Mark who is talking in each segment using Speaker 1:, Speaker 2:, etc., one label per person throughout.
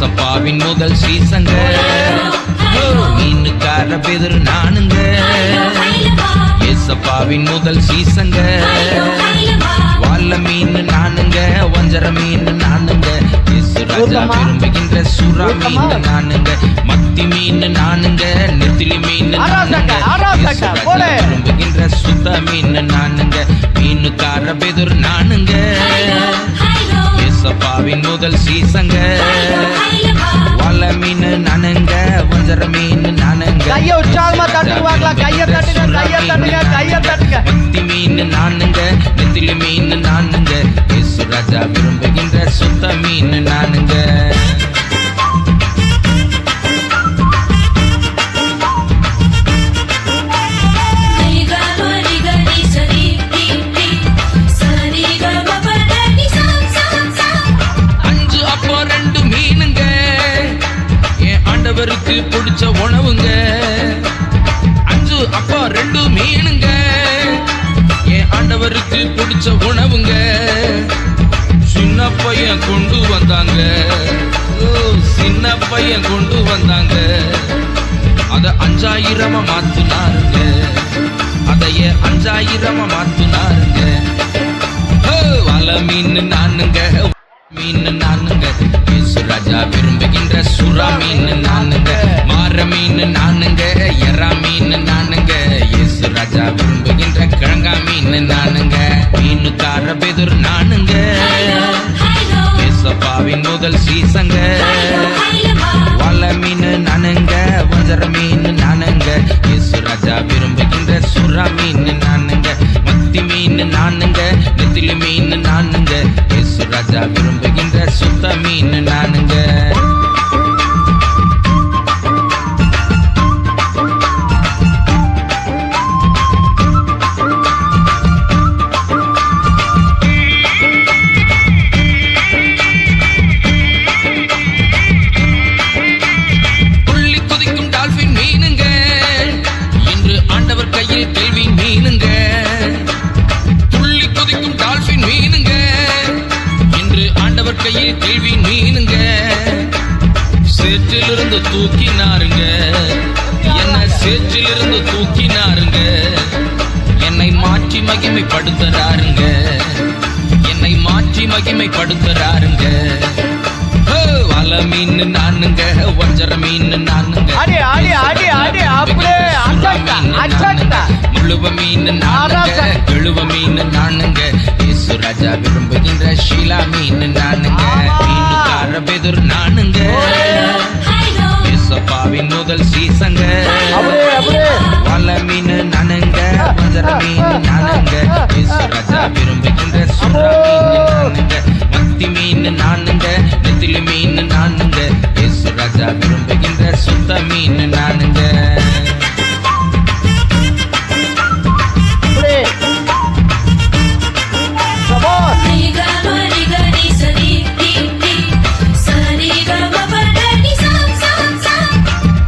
Speaker 1: ஏசப்பாவின் முதல் சீசங்க. மீனுக்கார பேதுரு நானுங்க. ஏசப்பாவின் முதல் சீசங்க. வாழ மீன் நானுங்க, வஞ்சர மீன் நானுங்க. இயேசு ராஜா விரும்புகின்ற சுறா மீன் நானுங்க. மத்தி மீன் நானுங்க, நெத்திலி மீன் நானுங்க. இயேசு ராஜா விரும்புகின்ற சுத்த மீன் நானுங்க. மீனுக்கார பேதுரு நானுங்க. ஏசப்பாவின் முதல் சீசங்க. வாழ மீன் நானுங்க, வஞ்சர மீன் நானுங்க.
Speaker 2: கையை உற்சாகமா தட்டுவாங்களா? கையை தட்டுங்க, கையை தட்டுங்க, கையை தட்டுங்க.
Speaker 1: மத்தி மீன் நானுங்க, நெத்திலி மீன் நானுங்க. இயேசு ராஜா விரும்புகின்ற சுத்த மீன் நானுங்க. ஆண்டவருக்கு பிடிச்ச உணவுங்க. 5 அப்பா 2 மீனுங்க. என் ஆண்டவருக்கு பிடிச்ச உணவுங்க. சின்ன பையன் கொண்டு வந்தாங்க. சின்ன பையன் கொண்டு வந்தாங்க. அத 5000 மாத்துனாருங்க. அதைய 5000 மாத்துனாருங்க. வல மீன் நானுங்க, மீன் நானுங்க. இயேசு ராஜா விரும்புகின்ற சுறா மீன் நானுங்க. மாற மீன் நானுங்க, எறா மீன் நானுங்க. இயேசு ராஜா விரும்புகின்ற கிழங்கா மீன் நானுங்க. மீனுக்கார பேதுரு நானுங்க. ஏசப்பாவின் முதல் சீசங்க. வாழ மீன் நானுங்க, வஞ்சர மீன் நானுங்க. இயேசு ராஜா விரும்புகின்ற சுறா மீன் நானுங்க. மத்தி மீன் நானுங்க, நெத்திலி மீன் நானுங்க. இயேசு ராஜா விரும்புகின்ற சுத்த மீன் நானுங்க. துள்ளி குதிக்கும் டால்பின் மீனுங்க. இன்று ஆண்டவர் கையில் கேள்வி மீனுங்க. துள்ளி குதிக்கும் டால்பின் மீனுங்க. இன்று ஆண்டவர் கையில் கேள்வி மீனுங்க. சேற்றிலிருந்து தூக்கினாருங்க. என்ன சேற்றிலிருந்து தூக்கினாருங்க. என்னை மாற்றி மகிமைப்படுத்துறாருங்க. என்னை மாற்றி மகிமைப்படுத்துறாருங்க. வல மீன் நானுங்க, வஞ்சர மீன் நானுங்க. முழுவ மீன் நானுங்க, எழுவ மீன் நானுங்க. இயேசு ராஜா விரும்புகின்ற ஷீலா மீன் நானுங்க. மீனுக்கார பேதுரு நானுங்க. ஏசப்பாவின் முதல் சீசங்க. வாழ மீன் நானுங்க, வஞ்சர மீன் நானுங்க. இயேசு ராஜா விரும்புகின்ற சுறா மீன் நானுங்க. மத்தி மீன் நானுங்க, நெத்திலி மீன் நானுங்க. இயேசு ராஜா விரும்புகின்ற சுத்த மீன் நானுங்க.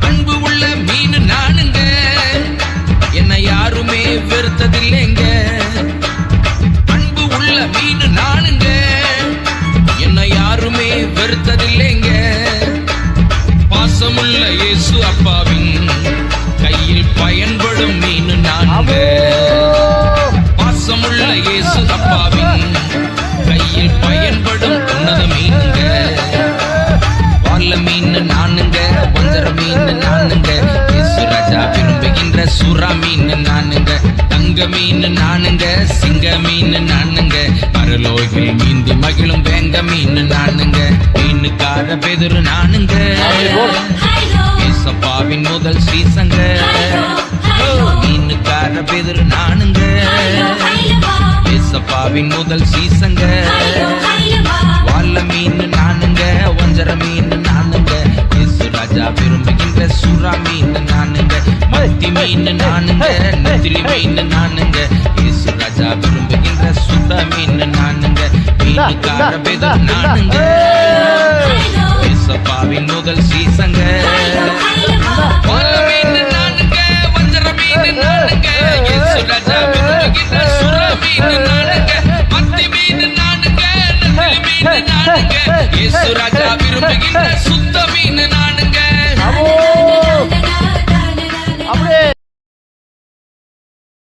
Speaker 1: அன்பு உள்ள மீன் நானுங்க. என்னை யாருமே வெறுத்ததில்லைங்க. அன்பு உள்ள மீன் நானுங்க. என்னை யாருமே வெறுத்ததில்லைங்க. பாசமுள்ள இயேசு அப்பாவின் கையில் பயன்படும் மீன் நானுங்க. பாசமுள்ள இயேசு அப்பாவின் கையில் பயன்படும் உன்னத மீனுங்க. வாழ மீன் நானுங்க, வஞ்சர மீன் நானுங்க. இயேசு ராஜா விரும்புகின்ற சுறா மீன் நானுங்க. தங்க மீன் நானுங்க, சிங்க மீன் நானுங்க. பரலோகில் மீந்தி மகிழும் வேங்க மீன் நானுங்க. மீனுக்கார பேதுரு நானுங்க. ஏசப்பாவின் முதல் சீசங்க. மீனுக்கார பேதுரு நானுங்க. ஏசப்பாவின் முதல் சீசங்க. வாழ மீன் நானுங்க, வஞ்சர மீன் நானுங்க. இயேசு ராஜா விரும்புகின்ற சுறா மீன் நானுங்க. மத்தி மீன் நானுங்க, நெத்திலி மீன் நானுங்க. இயேசு ராஜா விரும்புகின்ற சுத்த மீன் நானுங்க. மீனுக்கார பேதுரு நானுங்க. ஏசப்பாவின் முதல் சீசங்க. வாழ மீன் நானுங்க, வஞ்சர மீன் நானுங்க. இயேசு ராஜா விரும்புகின்ற சுறா மீன் நானுங்க. மத்தி மீன் நானுங்க, நெத்திலி மீன் நானுங்க இயேசு ராஜா விரும்புகின்ற சுத்த மீன் நானுங்க
Speaker 2: அப்படியே